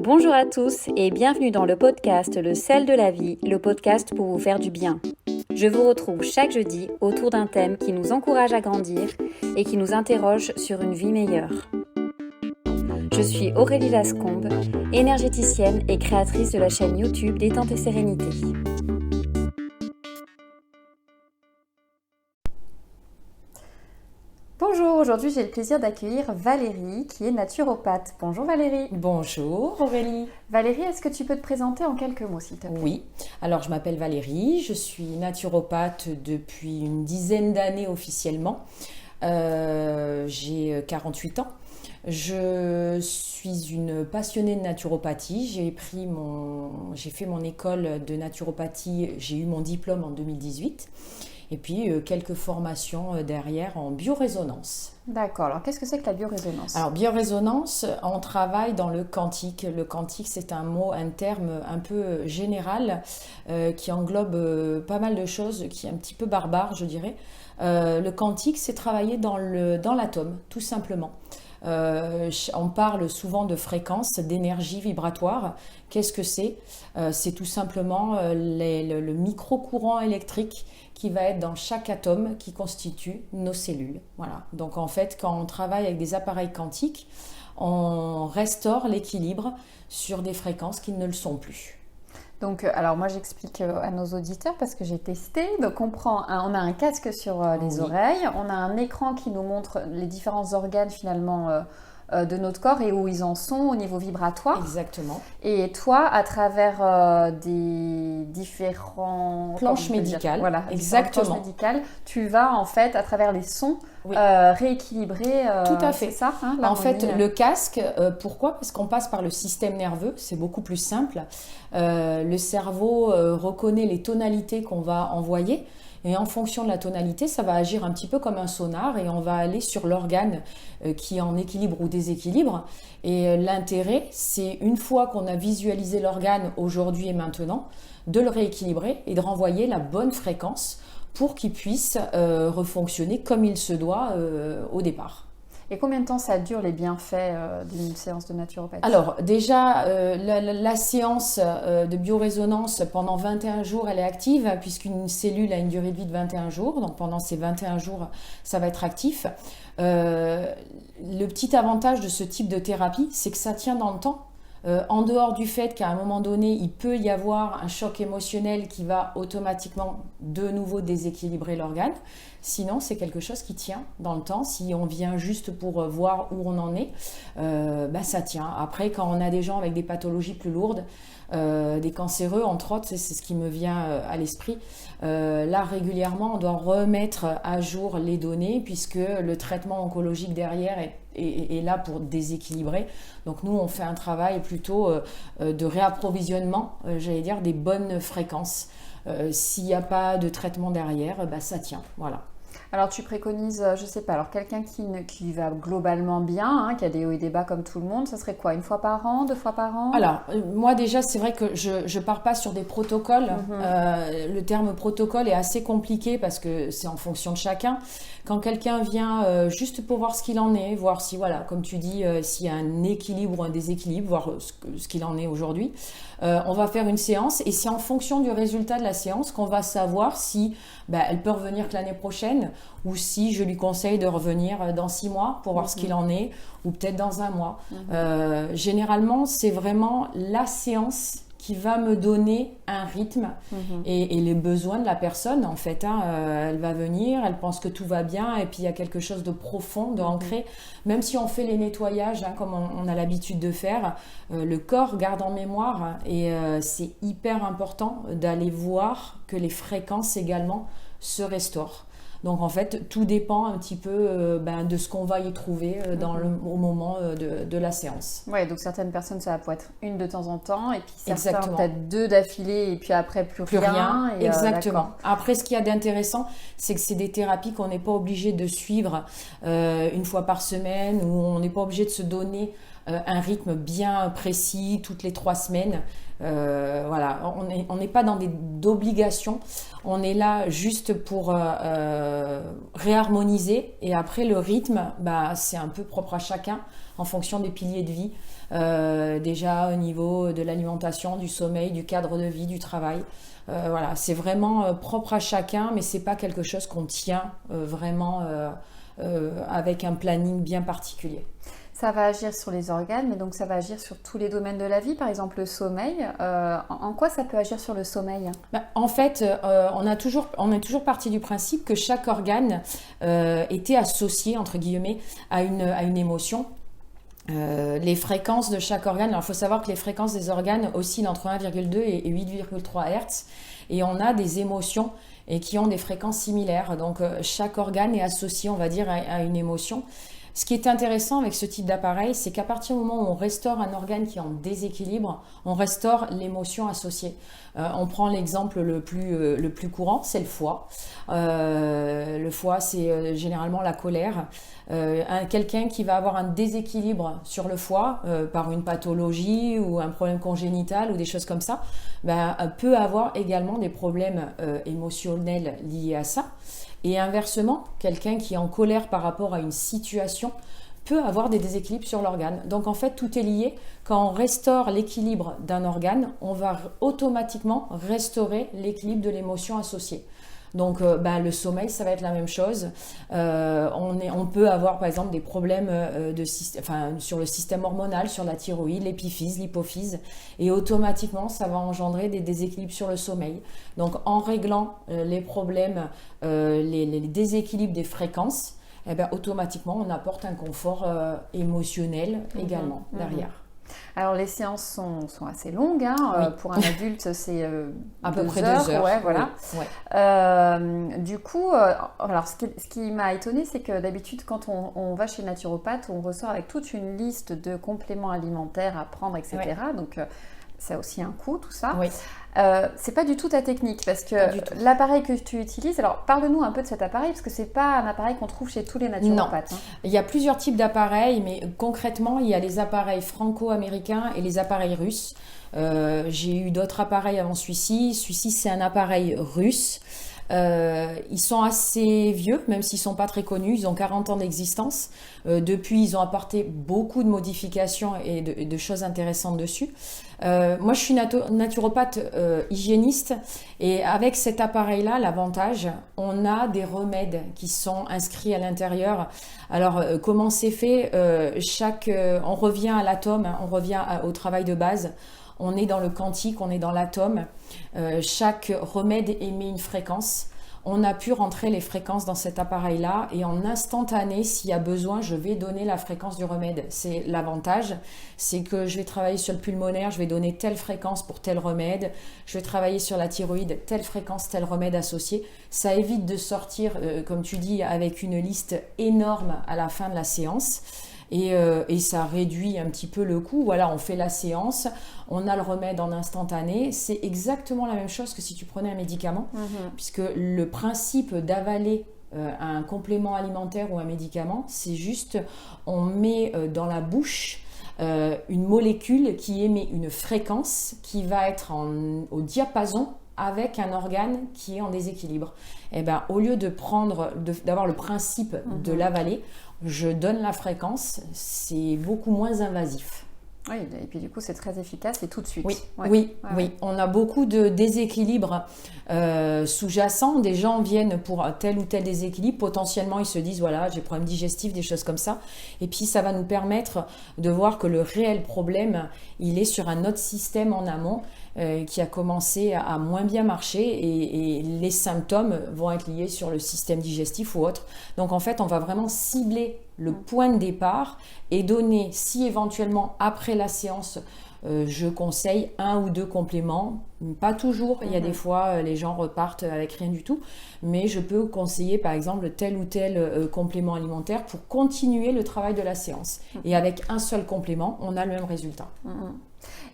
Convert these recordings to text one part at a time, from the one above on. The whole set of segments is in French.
Bonjour à tous et bienvenue dans le podcast Le sel de la vie, le podcast pour vous faire du bien. Je vous retrouve chaque jeudi autour d'un thème qui nous encourage à grandir et qui nous interroge sur une vie meilleure. Je suis Aurélie Lascombe, énergéticienne et créatrice de la chaîne YouTube Détente et Sérénité. Bonjour, aujourd'hui j'ai le plaisir d'accueillir Valérie qui est naturopathe. Bonjour Valérie. Bonjour Aurélie. Valérie, est-ce que tu peux te présenter en quelques mots s'il te plaît ? Oui, alors je m'appelle Valérie, je suis naturopathe depuis une dizaine d'années officiellement. J'ai 48 ans. Je suis une passionnée de naturopathie. J'ai fait mon école de naturopathie, j'ai eu mon diplôme en 2018. Et puis quelques formations derrière en biorésonance. D'accord, alors qu'est-ce que c'est que la biorésonance ? Alors biorésonance, on travaille dans le quantique. Le quantique, c'est un terme un peu général qui englobe pas mal de choses, qui est un petit peu barbare, je dirais. Le quantique, c'est travailler dans l'atome, tout simplement. On parle souvent de fréquence, d'énergie vibratoire. Qu'est-ce que c'est ? C'est tout simplement le micro-courant électrique qui va être dans chaque atome qui constitue nos cellules. Voilà. Donc en fait, quand on travaille avec des appareils quantiques, on restaure l'équilibre sur des fréquences qui ne le sont plus. Donc, alors moi j'explique à nos auditeurs parce que j'ai testé. Donc on a un casque sur les oreilles, on a un écran qui nous montre les différents organes finalement de notre corps et où ils en sont au niveau vibratoire. Exactement. Et toi, à travers des différents planches médicales, voilà, exactement. Planches médicales, tu vas en fait à travers les sons rééquilibrer. Tout à fait. C'est ça, hein, en fait, le casque, pourquoi ? Parce qu'on passe par le système nerveux, c'est beaucoup plus simple. Le cerveau reconnaît les tonalités qu'on va envoyer. Et en fonction de la tonalité, ça va agir un petit peu comme un sonar et on va aller sur l'organe qui est en équilibre ou déséquilibre. Et l'intérêt, c'est une fois qu'on a visualisé l'organe aujourd'hui et maintenant, de le rééquilibrer et de renvoyer la bonne fréquence pour qu'il puisse refonctionner comme il se doit au départ. Et combien de temps ça dure les bienfaits d'une séance de naturopathie ? Alors déjà, la séance de biorésonance pendant 21 jours, elle est active puisqu'une cellule a une durée de vie de 21 jours. Donc pendant ces 21 jours, ça va être actif. Le petit avantage de ce type de thérapie, c'est que ça tient dans le temps. En dehors du fait qu'à un moment donné, il peut y avoir un choc émotionnel qui va automatiquement de nouveau déséquilibrer l'organe. Sinon, c'est quelque chose qui tient dans le temps. Si on vient juste pour voir où on en est, ça tient. Après, quand on a des gens avec des pathologies plus lourdes, des cancéreux entre autres, c'est ce qui me vient à l'esprit. Là, régulièrement, on doit remettre à jour les données puisque le traitement oncologique derrière est là pour déséquilibrer. Donc nous, on fait un travail plutôt de réapprovisionnement, j'allais dire, des bonnes fréquences. S'il n'y a pas de traitement derrière, ça tient. Voilà. Alors tu préconises, je sais pas, alors quelqu'un qui va globalement bien, hein, qui a des hauts et des bas comme tout le monde, ça serait quoi ? Une fois par an, 2 fois par an ? Alors moi déjà c'est vrai que je pars pas sur des protocoles. Le terme protocole est assez compliqué parce que c'est en fonction de chacun. Quand quelqu'un vient juste pour voir ce qu'il en est, voir si voilà, comme tu dis, s'il y a un équilibre ou un déséquilibre, voir ce qu'il en est aujourd'hui, on va faire une séance et c'est en fonction du résultat de la séance qu'on va savoir si elle peut revenir que l'année prochaine ou si je lui conseille de revenir dans 6 mois pour voir ce qu'il en est ou peut-être dans 1 mois. Généralement, c'est vraiment la séance qui va me donner un rythme et les besoins de la personne en fait. Elle va venir, elle pense que tout va bien et puis il y a quelque chose de profond, de ancré. Même si on fait les nettoyages comme on a l'habitude de faire, le corps garde en mémoire et c'est hyper important d'aller voir que les fréquences également se restaurent. Donc en fait, tout dépend un petit peu de ce qu'on va y trouver au moment de la séance. Oui, donc certaines personnes, ça va pouvoir être une de temps en temps, et puis certains peut-être 2 d'affilée, et puis après plus rien. Et, exactement. Après, ce qu'il y a d'intéressant, c'est que c'est des thérapies qu'on n'est pas obligé de suivre une fois par semaine, ou on n'est pas obligé de se donner un rythme bien précis toutes les 3 semaines. Voilà, on n'est pas dans d'obligations, on est là juste pour réharmoniser, et après le rythme, c'est un peu propre à chacun en fonction des piliers de vie, déjà au niveau de l'alimentation, du sommeil, du cadre de vie, du travail. Voilà, c'est vraiment propre à chacun, mais c'est pas quelque chose qu'on tient vraiment avec un planning bien particulier. Ça va agir sur les organes, mais donc ça va agir sur tous les domaines de la vie, par exemple le sommeil. En quoi ça peut agir sur le sommeil ? En fait, on est toujours parti du principe que chaque organe était associé, entre guillemets, à une émotion. Les fréquences de chaque organe, alors il faut savoir que les fréquences des organes oscillent entre 1,2 et 8,3 Hz, et on a des émotions et qui ont des fréquences similaires. Donc chaque organe est associé, on va dire, à une émotion. Ce qui est intéressant avec ce type d'appareil, c'est qu'à partir du moment où on restaure un organe qui est en déséquilibre, on restaure l'émotion associée. On prend l'exemple le plus courant, c'est le foie. Le foie, c'est généralement la colère. Quelqu'un qui va avoir un déséquilibre sur le foie par une pathologie ou un problème congénital ou des choses comme ça, peut avoir également des problèmes émotionnels liés à ça. Et inversement, quelqu'un qui est en colère par rapport à une situation peut avoir des déséquilibres sur l'organe. Donc en fait, tout est lié. Quand on restaure l'équilibre d'un organe, on va automatiquement restaurer l'équilibre de l'émotion associée. Donc le sommeil, ça va être la même chose. On peut avoir par exemple des problèmes sur le système hormonal, sur la thyroïde, l'épiphyse, l'hypophyse, et automatiquement ça va engendrer des déséquilibres sur le sommeil. Donc en réglant les problèmes, les déséquilibres des fréquences, automatiquement on apporte un confort émotionnel également derrière. Alors les séances sont assez longues, hein. Oui. Pour un adulte c'est à peu près 2 heures. Ouais, voilà. Oui. Ouais. Du coup, alors ce qui m'a étonnée, c'est que d'habitude quand on va chez le naturopathe, on ressort avec toute une liste de compléments alimentaires à prendre, etc. Ouais. Donc ça a aussi un coût, tout ça. Oui. C'est pas du tout ta technique, parce que l'appareil que tu utilises, alors parle-nous un peu de cet appareil, parce que c'est pas un appareil qu'on trouve chez tous les naturopathes. Non, il y a plusieurs types d'appareils, mais concrètement, il y a les appareils franco-américains et les appareils russes. J'ai eu d'autres appareils avant celui-ci. Celui-ci, c'est un appareil russe. Ils sont assez vieux, même s'ils ne sont pas très connus, ils ont 40 ans d'existence. Depuis, ils ont apporté beaucoup de modifications et de choses intéressantes dessus. Moi, je suis naturopathe hygiéniste, et avec cet appareil-là, l'avantage, on a des remèdes qui sont inscrits à l'intérieur. Alors, comment c'est fait ? On revient à l'atome, on revient au travail de base. On est dans le quantique, on est dans l'atome. Chaque remède émet une fréquence. On a pu rentrer les fréquences dans cet appareil-là, et en instantané, s'il y a besoin, je vais donner la fréquence du remède. C'est l'avantage, c'est que je vais travailler sur le pulmonaire, je vais donner telle fréquence pour tel remède. Je vais travailler sur la thyroïde, telle fréquence, tel remède associé. Ça évite de sortir, comme tu dis, avec une liste énorme à la fin de la séance. Et ça réduit un petit peu le coût. Voilà, on fait la séance, on a le remède en instantané. C'est exactement la même chose que si tu prenais un médicament, puisque le principe d'avaler un complément alimentaire ou un médicament, c'est juste, on met dans la bouche une molécule qui émet une fréquence qui va être au diapason avec un organe qui est en déséquilibre. Et au lieu d'avoir le principe de l'avaler, je donne la fréquence, c'est beaucoup moins invasif. Oui, et puis du coup, c'est très efficace et tout de suite. Oui, oui. On a beaucoup de déséquilibres sous-jacents. Des gens viennent pour tel ou tel déséquilibre. Potentiellement, ils se disent, voilà, j'ai problème digestif, des choses comme ça. Et puis, ça va nous permettre de voir que le réel problème, il est sur un autre système en amont qui a commencé à moins bien marcher, et les symptômes vont être liés sur le système digestif ou autre. Donc, en fait, on va vraiment cibler le point de départ et donner, si éventuellement après la séance, je conseille 1 ou 2 compléments, pas toujours, il y a des fois les gens repartent avec rien du tout, mais je peux conseiller par exemple tel ou tel complément alimentaire pour continuer le travail de la séance. Et avec un seul complément, on a le même résultat.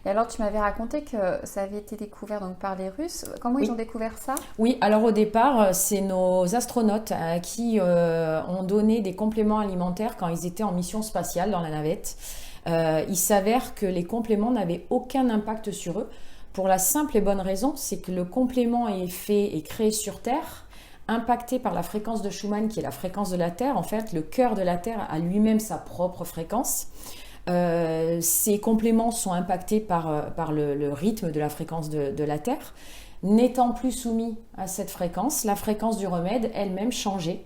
Et alors, tu m'avais raconté que ça avait été découvert donc, par les Russes. Comment ils ont découvert ça ? Oui, alors au départ, c'est nos astronautes qui ont donné des compléments alimentaires quand ils étaient en mission spatiale dans la navette. il s'avère que les compléments n'avaient aucun impact sur eux, pour la simple et bonne raison, c'est que le complément est fait et créé sur Terre, impacté par la fréquence de Schumann, qui est la fréquence de la Terre. En fait, le cœur de la Terre a lui-même sa propre fréquence. Ces compléments sont impactés par le rythme de la fréquence de la Terre. N'étant plus soumis à cette fréquence, la fréquence du remède elle-même changeait.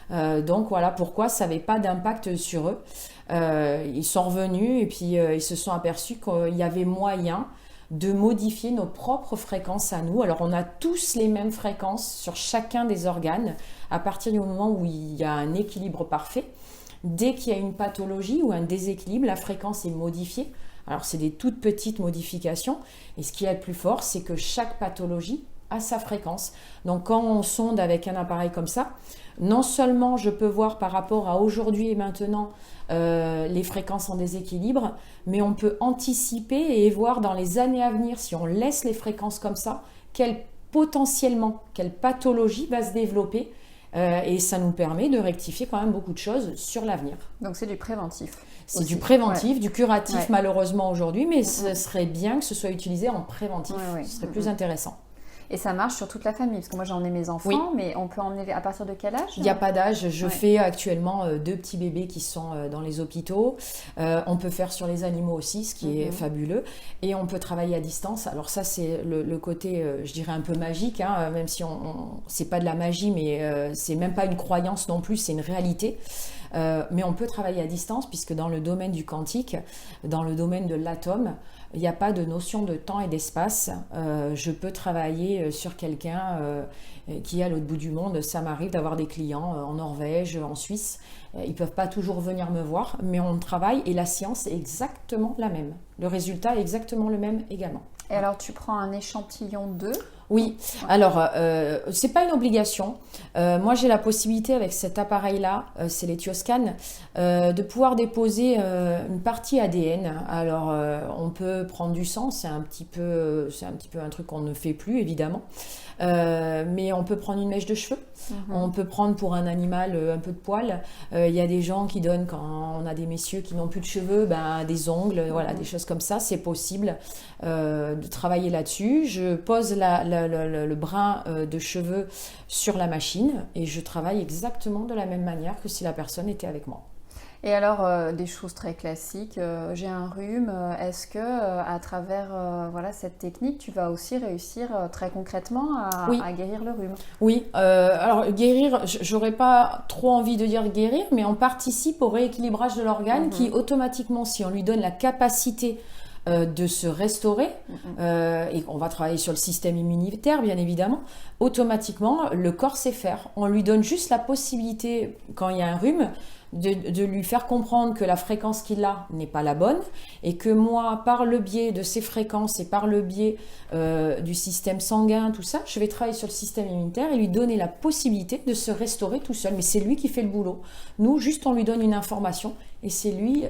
Donc voilà pourquoi ça n'avait pas d'impact sur eux. Ils sont revenus et puis ils se sont aperçus qu'il y avait moyen de modifier nos propres fréquences à nous. Alors on a tous les mêmes fréquences sur chacun des organes à partir du moment où il y a un équilibre parfait. Dès qu'il y a une pathologie ou un déséquilibre, la fréquence est modifiée. Alors c'est des toutes petites modifications et ce qui est le plus fort, c'est que chaque pathologie a sa fréquence. Donc quand on sonde avec un appareil comme ça, non seulement je peux voir par rapport à aujourd'hui et maintenant les fréquences en déséquilibre, mais on peut anticiper et voir dans les années à venir, si on laisse les fréquences comme ça, quelle pathologie va se développer. Et ça nous permet de rectifier quand même beaucoup de choses sur l'avenir. Donc c'est du préventif. C'est du préventif, du curatif malheureusement aujourd'hui, mais ce serait bien que ce soit utilisé en préventif. Ce serait plus intéressant. Et ça marche sur toute la famille, parce que moi j'ai emmené mes enfants, mais on peut emmener à partir de quel âge? Il n'y a pas d'âge. Je fais actuellement 2 petits bébés qui sont dans les hôpitaux. On peut faire sur les animaux aussi, ce qui est fabuleux. Et on peut travailler à distance. Alors ça, c'est le côté, je dirais, un peu magique, hein, même si c'est pas de la magie, mais c'est même pas une croyance non plus, c'est une réalité. Mais on peut travailler à distance, puisque dans le domaine du quantique, dans le domaine de l'atome, il n'y a pas de notion de temps et d'espace. Je peux travailler sur quelqu'un qui est à l'autre bout du monde. Ça m'arrive d'avoir des clients en Norvège, en Suisse. Ils ne peuvent pas toujours venir me voir, mais on travaille et la science est exactement la même. Le résultat est exactement le même également. Et alors, tu prends un échantillon d'œufs? Oui, alors c'est pas une obligation. Moi j'ai la possibilité avec cet appareil-là, c'est l'Etioscan, de pouvoir déposer une partie ADN. Alors on peut prendre du sang, c'est un petit peu un truc qu'on ne fait plus évidemment. Mais on peut prendre une mèche de cheveux, on peut prendre pour un animal un peu de poils. Il y a des gens qui donnent, quand on a des messieurs qui n'ont plus de cheveux, des ongles, voilà, des choses comme ça. C'est possible de travailler là-dessus. Je pose le brin de cheveux sur la machine et je travaille exactement de la même manière que si la personne était avec moi. Et alors, des choses très classiques, j'ai un rhume, est-ce que à travers cette technique, tu vas aussi réussir très concrètement à guérir le rhume? Oui, alors guérir, j'aurais pas trop envie de dire guérir, mais on participe au rééquilibrage de l'organe qui automatiquement, si on lui donne la capacité de se restaurer, et on va travailler sur le système immunitaire bien évidemment, automatiquement le corps sait faire. On lui donne juste la possibilité, quand il y a un rhume, de lui faire comprendre que la fréquence qu'il a n'est pas la bonne et que moi, par le biais de ces fréquences et par le biais du système sanguin, tout ça, je vais travailler sur le système immunitaire et lui donner la possibilité de se restaurer tout seul. Mais c'est lui qui fait le boulot. Nous, juste on lui donne une information et c'est lui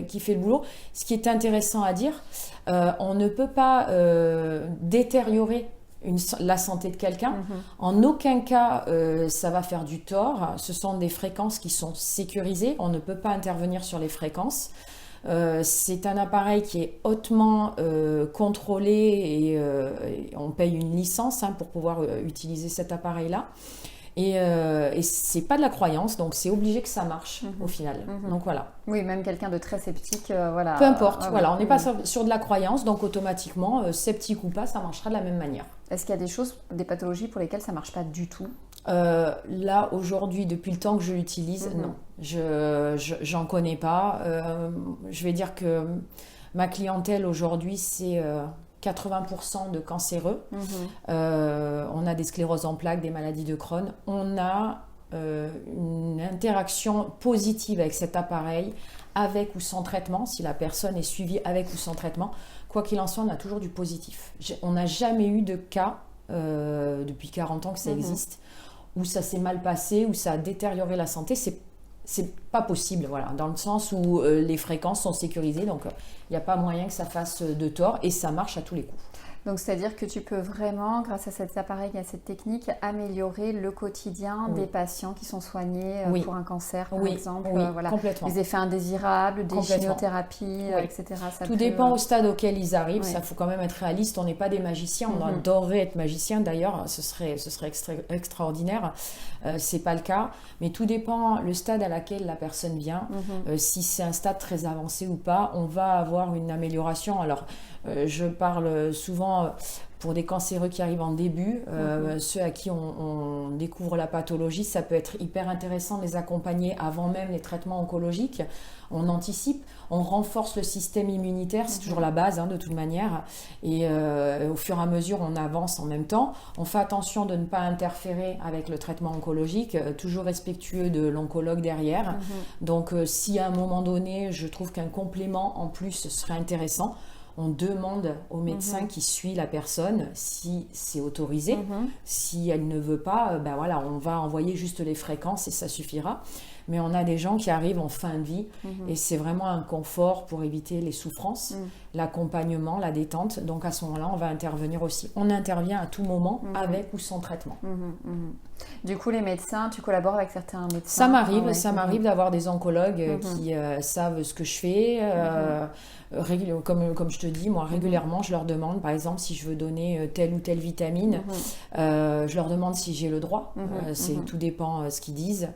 qui fait le boulot. Ce qui est intéressant à dire, on ne peut pas détériorer la santé de quelqu'un. En aucun cas, ça va faire du tort. Ce sont des fréquences qui sont sécurisées. On ne peut pas intervenir sur les fréquences. C'est un appareil qui est hautement contrôlé et on paye une licence pour pouvoir utiliser cet appareil-là. Et c'est pas de la croyance, donc c'est obligé que ça marche au final. Donc voilà. Oui, même quelqu'un de très sceptique, voilà. Peu importe, voilà, on n'est pas sur de la croyance, donc automatiquement, sceptique ou pas, ça marchera de la même manière. Est-ce qu'il y a des pathologies pour lesquelles ça marche pas du tout? Là, aujourd'hui, depuis le temps que je l'utilise, non. J'en connais pas. Je vais dire que ma clientèle aujourd'hui, c'est 80% de cancéreux. On a des scléroses en plaques, des maladies de Crohn. On a une interaction positive avec cet appareil, avec ou sans traitement. Si la personne est suivie avec ou sans traitement, quoi qu'il en soit, on a toujours du positif. On n'a jamais eu de cas, depuis 40 ans que ça existe, où ça s'est mal passé, où ça a détérioré la santé. C'est pas possible, voilà, dans le sens où les fréquences sont sécurisées, donc il n'y a pas moyen que ça fasse de tort et ça marche à tous les coups. Donc, c'est-à-dire que tu peux vraiment, grâce à cet appareil et à cette technique, améliorer le quotidien des patients qui sont soignés pour un cancer, par exemple. Voilà. Complètement. Les effets indésirables, des chimiothérapies, etc. Tout dépend au stade auquel ils arrivent. Ça, faut quand même être réaliste. On n'est pas des magiciens. On adorerait être magicien. D'ailleurs, ce serait extraordinaire. C'est pas le cas. Mais tout dépend le stade à laquelle la personne vient. Si c'est un stade très avancé ou pas, on va avoir une amélioration. Alors, je parle souvent pour des cancéreux qui arrivent en début, ceux à qui on découvre la pathologie, ça peut être hyper intéressant de les accompagner avant même les traitements oncologiques. On anticipe, on renforce le système immunitaire, c'est toujours la base de toute manière, et au fur et à mesure on avance en même temps. On fait attention de ne pas interférer avec le traitement oncologique, toujours respectueux de l'oncologue derrière. Donc si à un moment donné je trouve qu'un complément en plus serait intéressant, on demande au médecin qui suit la personne si c'est autorisé. Si elle ne veut pas, on va envoyer juste les fréquences et ça suffira. Mais on a des gens qui arrivent en fin de vie et c'est vraiment un confort pour éviter les souffrances, l'accompagnement, la détente. Donc à ce moment-là, on va intervenir aussi. On intervient à tout moment avec ou sans traitement. Du coup, les médecins, tu collabores avec certains médecins? Ça m'arrive d'avoir des oncologues qui savent ce que je fais. Comme je te dis, moi régulièrement, je leur demande, par exemple, si je veux donner telle ou telle vitamine, je leur demande si j'ai le droit. Tout dépend ce qu'ils disent.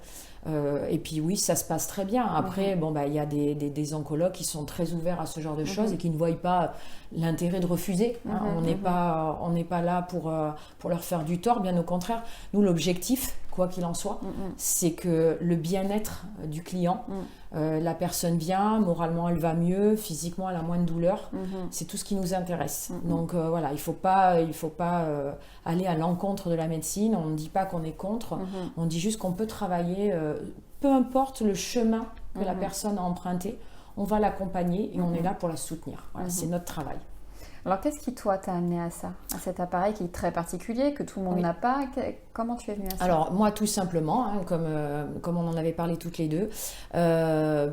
Et puis oui, ça se passe très bien. Après, il y a des oncologues qui sont très ouverts à ce genre de choses et qui ne voient pas l'intérêt de refuser. On n'est pas là pour leur faire du tort, bien au contraire. Nous, l'objectif, quoi qu'il en soit, c'est que le bien-être du client, la personne vient, moralement elle va mieux, physiquement elle a moins de douleur, c'est tout ce qui nous intéresse. Donc voilà, il faut pas aller à l'encontre de la médecine, on ne dit pas qu'on est contre, on dit juste qu'on peut travailler, peu importe le chemin que la personne a emprunté, on va l'accompagner et on est là pour la soutenir. Voilà, c'est notre travail. Alors, qu'est-ce qui, toi, t'a amené à ça, à cet appareil qui est très particulier, que tout le monde n'a pas? Comment tu es venue à ça? Alors, moi, tout simplement, comme on en avait parlé toutes les deux,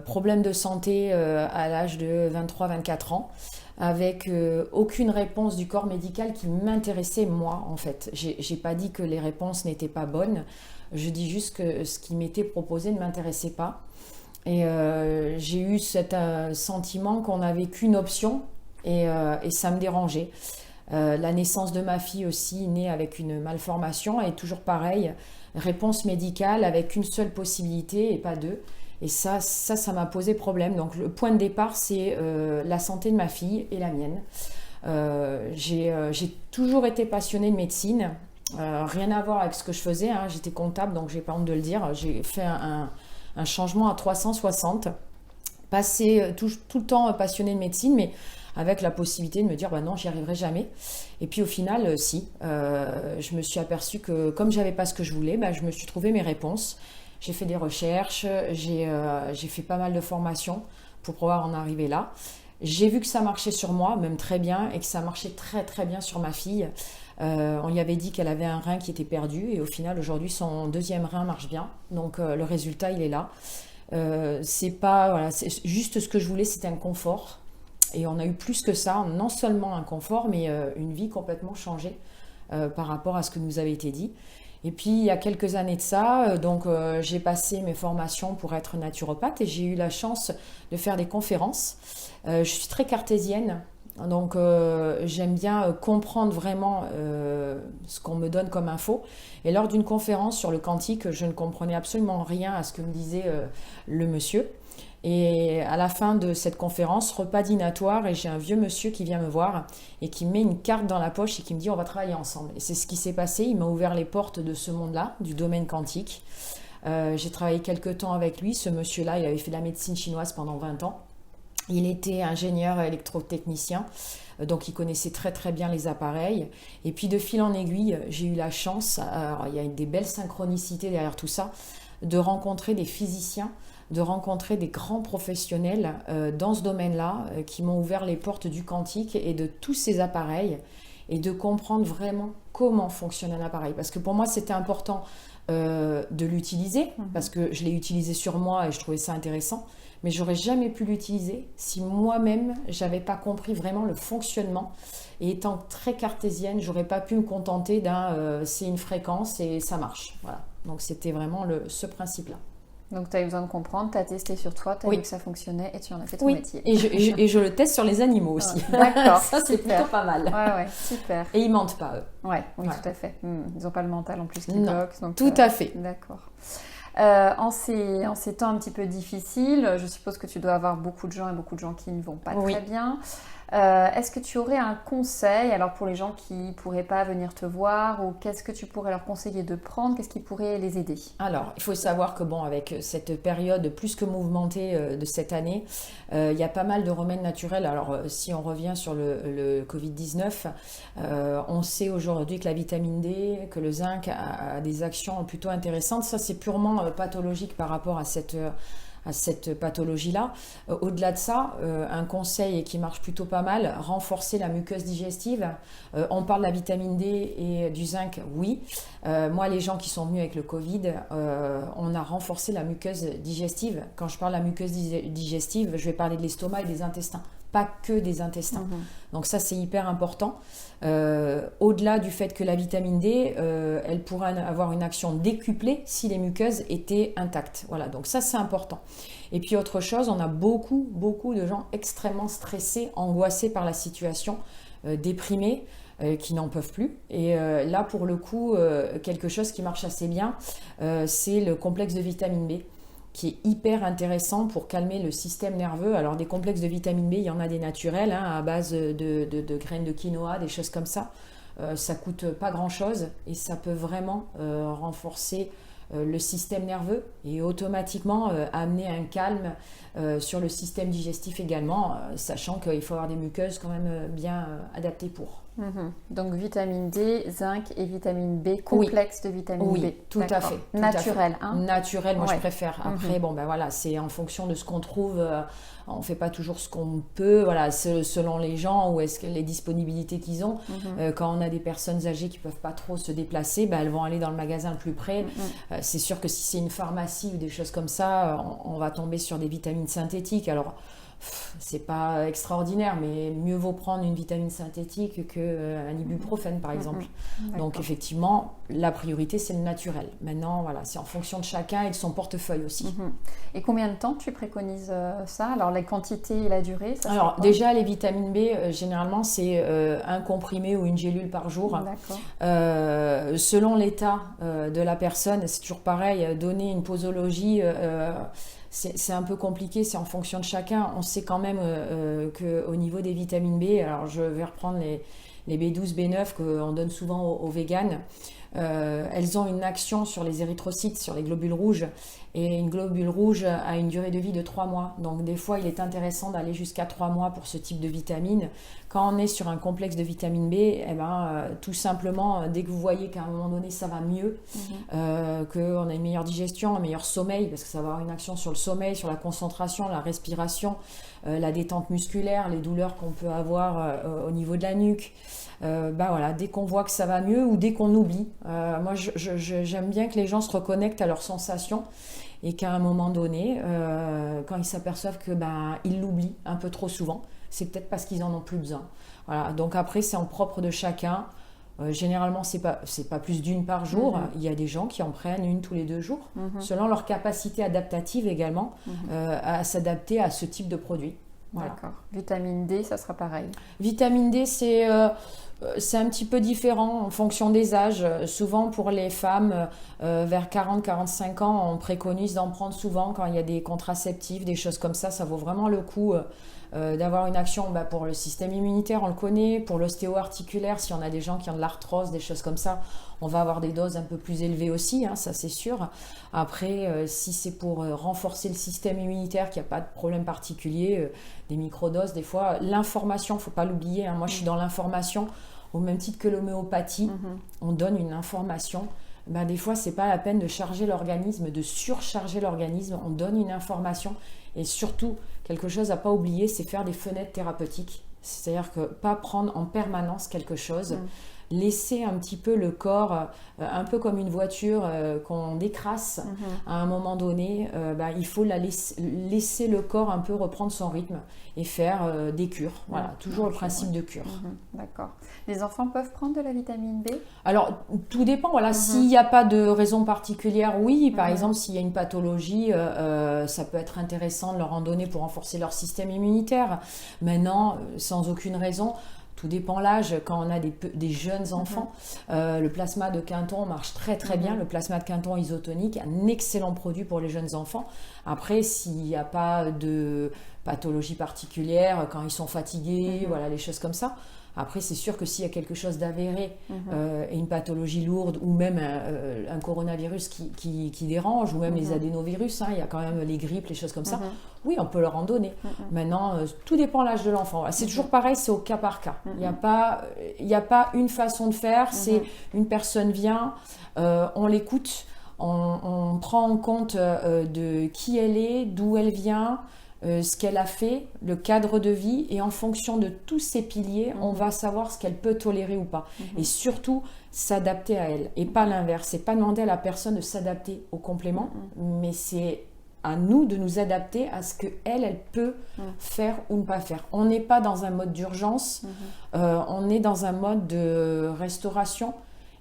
problème de santé à l'âge de 23-24 ans, avec aucune réponse du corps médical qui m'intéressait, moi, en fait. J'ai pas dit que les réponses n'étaient pas bonnes, je dis juste que ce qui m'était proposé ne m'intéressait pas. Et j'ai eu cet sentiment qu'on n'avait qu'une option, et ça me dérangeait. La naissance de ma fille aussi, née avec une malformation, est toujours pareil, réponse médicale avec une seule possibilité et pas deux. Et ça m'a posé problème. Donc le point de départ, c'est la santé de ma fille et la mienne. J'ai toujours été passionnée de médecine, rien à voir avec ce que je faisais. J'étais comptable, donc j'ai pas honte de le dire. J'ai fait un changement à 360, passé tout le temps passionnée de médecine, mais avec la possibilité de me dire non, j'y arriverai jamais. Et puis au final, si. Je me suis aperçue que comme j'avais pas ce que je voulais, je me suis trouvé mes réponses. J'ai fait des recherches, j'ai fait pas mal de formations pour pouvoir en arriver là. J'ai vu que ça marchait sur moi, même très bien, et que ça marchait très très bien sur ma fille. On lui avait dit qu'elle avait un rein qui était perdu, et au final, aujourd'hui, son deuxième rein marche bien. Donc le résultat, il est là. C'est juste ce que je voulais, c'était un confort. Et on a eu plus que ça, non seulement un confort, mais une vie complètement changée par rapport à ce que nous avait été dit. Et puis, il y a quelques années de ça, j'ai passé mes formations pour être naturopathe et j'ai eu la chance de faire des conférences. Je suis très cartésienne, donc j'aime bien comprendre vraiment ce qu'on me donne comme info. Et lors d'une conférence sur le quantique, je ne comprenais absolument rien à ce que me disait le monsieur. Et à la fin de cette conférence, repas dînatoire, et j'ai un vieux monsieur qui vient me voir et qui met une carte dans la poche et qui me dit on va travailler ensemble. Et c'est ce qui s'est passé, il m'a ouvert les portes de ce monde-là, du domaine quantique. J'ai travaillé quelques temps avec lui, ce monsieur-là, il avait fait de la médecine chinoise pendant 20 ans. Il était ingénieur électrotechnicien, donc il connaissait très très bien les appareils. Et puis de fil en aiguille, j'ai eu la chance, alors, il y a des belles synchronicités derrière tout ça, de rencontrer des physiciens, de rencontrer des grands professionnels dans ce domaine-là qui m'ont ouvert les portes du quantique et de tous ces appareils et de comprendre vraiment comment fonctionne un appareil. Parce que pour moi, c'était important de l'utiliser parce que je l'ai utilisé sur moi et je trouvais ça intéressant. mais j'aurais jamais pu l'utiliser si moi-même, j'avais pas compris vraiment le fonctionnement. Et étant très cartésienne, j'aurais pas pu me contenter d'un c'est une fréquence et ça marche. Voilà. Donc c'était vraiment ce principe-là. Donc tu as eu besoin de comprendre, tu as testé sur toi, tu as Oui. vu que ça fonctionnait et tu en as fait ton Oui, métier. et je le teste sur les animaux aussi. D'accord, ça c'est super. plutôt pas mal. Ouais, super. Et ils mentent pas, eux. Ouais, oui, Ouais. tout à fait. Ils n'ont pas le mental en plus qui Non, bloque. Donc, tout à fait. D'accord. En ces temps un petit peu difficiles, je suppose que tu dois avoir beaucoup de gens et beaucoup de gens qui ne vont pas Oui. très bien. Est-ce que tu aurais un conseil, alors pour les gens qui ne pourraient pas venir te voir, ou qu'est-ce que tu pourrais leur conseiller de prendre, qu'est-ce qui pourrait les aider? Alors, il faut savoir que bon, avec cette période plus que mouvementée de cette année, il y a pas mal de remèdes naturels. Alors, si on revient sur le Covid-19, on sait aujourd'hui que la vitamine D, que le zinc a des actions plutôt intéressantes. Ça, c'est purement pathologique par rapport à cette pathologie-là. Au-delà de ça, un conseil qui marche plutôt pas mal, renforcer la muqueuse digestive. On parle de la vitamine D et du zinc, oui. Moi, les gens qui sont venus avec le Covid, on a renforcé la muqueuse digestive. Quand je parle de la muqueuse digestive, je vais parler de l'estomac et des intestins, pas que des intestins. Donc ça, c'est hyper important. Au-delà du fait que la vitamine D, elle pourrait avoir une action décuplée si les muqueuses étaient intactes. Voilà, donc ça, c'est important. Et puis autre chose, on a beaucoup de gens extrêmement stressés, angoissés par la situation, déprimés, qui n'en peuvent plus. Et là, pour le coup, quelque chose qui marche assez bien, c'est le complexe de vitamine B, qui est hyper intéressant pour calmer le système nerveux. Alors des complexes de vitamine B, il y en a des naturels, à base de graines de quinoa, des choses comme ça. Ça coûte pas grand-chose et ça peut vraiment renforcer le système nerveux et automatiquement amener un calme sur le système digestif également, sachant qu'il faut avoir des muqueuses quand même bien adaptées pour. Donc vitamine D, zinc et vitamine B, complexe de vitamine B. Oui, tout à fait. Naturel, hein? Naturel, moi Ouais. je préfère. Après, bon ben voilà, c'est en fonction de ce qu'on trouve. On fait pas toujours ce qu'on peut, voilà, selon les gens ou est-ce que les disponibilités qu'ils ont. Quand on a des personnes âgées qui peuvent pas trop se déplacer, ben, elles vont aller dans le magasin le plus près. C'est sûr que si c'est une pharmacie ou des choses comme ça, on va tomber sur des vitamines synthétiques. Alors c'est pas extraordinaire, mais mieux vaut prendre une vitamine synthétique qu'un ibuprofène par exemple. Donc effectivement, la priorité c'est le naturel. Maintenant, voilà, c'est en fonction de chacun et de son portefeuille aussi. Et combien de temps tu préconises ça? Alors la quantité et la durée, ça Alors serait quoi? déjà les vitamines B, généralement c'est un comprimé ou une gélule par jour. D'accord. Selon l'état de la personne, c'est toujours pareil, donner une posologie, c'est un peu compliqué, c'est en fonction de chacun. On sait quand même qu'au niveau des vitamines B, alors je vais reprendre les B12, B9 qu'on donne souvent aux véganes, elles ont une action sur les érythrocytes, sur les globules rouges. Et une globule rouge a une durée de vie de 3 mois. Donc des fois, il est intéressant d'aller jusqu'à 3 mois pour ce type de vitamine. Quand on est sur un complexe de vitamine B, eh ben, tout simplement, dès que vous voyez qu'à un moment donné, ça va mieux, qu'on a une meilleure digestion, un meilleur sommeil, parce que ça va avoir une action sur le sommeil, sur la concentration, la respiration, la détente musculaire, les douleurs qu'on peut avoir au niveau de la nuque. Voilà, dès qu'on voit que ça va mieux ou dès qu'on oublie. Moi, j'aime bien que les gens se reconnectent à leurs sensations et qu'à un moment donné, quand ils s'aperçoivent que ils l'oublient un peu trop souvent, c'est peut-être parce qu'ils en ont plus besoin. Voilà. Donc après, c'est en propre de chacun. Généralement, c'est pas plus d'une par jour. Il y a des gens qui en prennent une tous les 2 jours, selon leur capacité adaptative également à s'adapter à ce type de produit. Voilà. D'accord. Vitamine D, ça sera pareil. Vitamine D, c'est un petit peu différent en fonction des âges. Souvent pour les femmes, vers 40-45 ans, on préconise d'en prendre souvent quand il y a des contraceptifs, des choses comme ça. Ça vaut vraiment le coup d'avoir une action pour le système immunitaire, on le connaît. Pour l'ostéo-articulaire, si on a des gens qui ont de l'arthrose, des choses comme ça, on va avoir des doses un peu plus élevées aussi, ça c'est sûr. Après, si c'est pour renforcer le système immunitaire, qu'il n'y a pas de problème particulier, des microdoses, des fois, l'information, il ne faut pas l'oublier. Moi, je suis dans l'information, au même titre que l'homéopathie, on donne une information. Des fois, ce n'est pas la peine de charger l'organisme, de surcharger l'organisme. On donne une information et surtout, quelque chose à ne pas oublier, c'est faire des fenêtres thérapeutiques. C'est-à-dire que pas prendre en permanence quelque chose. laisser un petit peu le corps, un peu comme une voiture qu'on décrasse à un moment donné, il faut laisser le corps un peu reprendre son rythme et faire des cures. Voilà, toujours le principe de cure. D'accord. Les enfants peuvent prendre de la vitamine B? Alors, tout dépend. Voilà, s'il n'y a pas de raison particulière, oui. Par exemple, s'il y a une pathologie, ça peut être intéressant de leur en donner pour renforcer leur système immunitaire. Maintenant, sans aucune raison. Tout dépend l'âge. Quand on a des jeunes enfants, le plasma de Quinton marche très très bien. Le plasma de Quinton isotonique, un excellent produit pour les jeunes enfants. Après, s'il n'y a pas de pathologie particulière, quand ils sont fatigués, voilà, les choses comme ça. Après, c'est sûr que s'il y a quelque chose d'avéré et une pathologie lourde ou même un coronavirus qui dérange ou même les adénovirus, il y a quand même les grippes, les choses comme ça, oui, on peut leur en donner. Maintenant, tout dépend de l'âge de l'enfant. Voilà. C'est toujours pareil, c'est au cas par cas. Il n'y a pas une façon de faire. C'est une personne vient, on l'écoute, on prend en compte de qui elle est, d'où elle vient, ce qu'elle a fait, le cadre de vie, et en fonction de tous ces piliers, on va savoir ce qu'elle peut tolérer ou pas. Et surtout, s'adapter à elle, et pas l'inverse. C'est pas demander à la personne de s'adapter au complément, mais c'est à nous de nous adapter à ce qu'elle peut faire ou ne pas faire. On n'est pas dans un mode d'urgence, on est dans un mode de restauration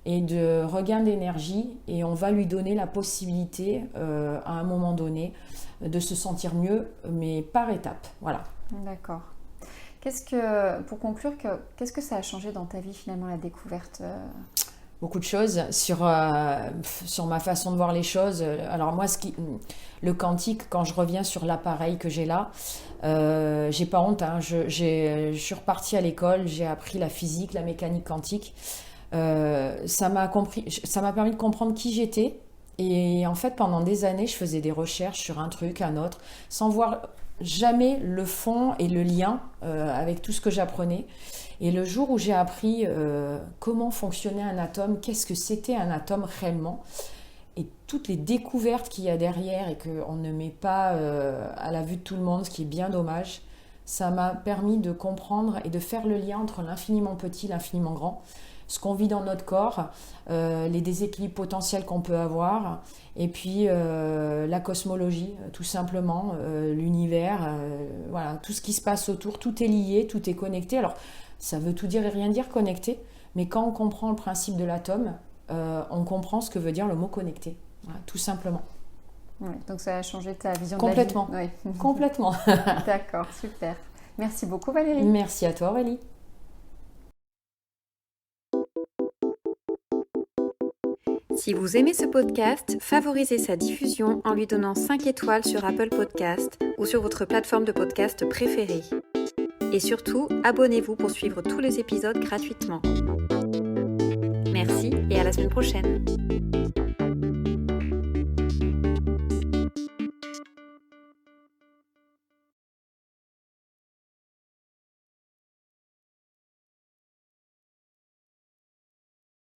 et de regain d'énergie, et on va lui donner la possibilité à un moment donné de se sentir mieux, mais par étapes. Voilà. D'accord. Pour conclure, qu'est-ce que ça a changé dans ta vie finalement, la découverte Beaucoup de choses sur ma façon de voir les choses. Alors moi, le quantique, quand je reviens sur l'appareil que j'ai là, j'ai pas honte. Je suis repartie à l'école, j'ai appris la physique, la mécanique quantique. Ça m'a permis de comprendre qui j'étais. Et en fait, pendant des années, je faisais des recherches sur un truc, un autre, sans voir jamais le fond et le lien avec tout ce que j'apprenais. Et le jour où j'ai appris comment fonctionnait un atome, qu'est-ce que c'était un atome réellement, et toutes les découvertes qu'il y a derrière et qu'on ne met pas à la vue de tout le monde, ce qui est bien dommage, ça m'a permis de comprendre et de faire le lien entre l'infiniment petit et l'infiniment grand, ce qu'on vit dans notre corps, les déséquilibres potentiels qu'on peut avoir, et puis la cosmologie, tout simplement, l'univers, voilà, tout ce qui se passe autour, tout est lié, tout est connecté. Alors, ça veut tout dire et rien dire, connecté, mais quand on comprend le principe de l'atome, on comprend ce que veut dire le mot connecté, voilà, tout simplement. Oui, donc ça a changé ta vision complètement, de la vie. Oui. Complètement. D'accord, super. Merci beaucoup Valérie. Merci à toi Aurélie. Si vous aimez ce podcast, favorisez sa diffusion en lui donnant 5 étoiles sur Apple Podcast ou sur votre plateforme de podcast préférée. Et surtout, abonnez-vous pour suivre tous les épisodes gratuitement. Merci et à la semaine prochaine.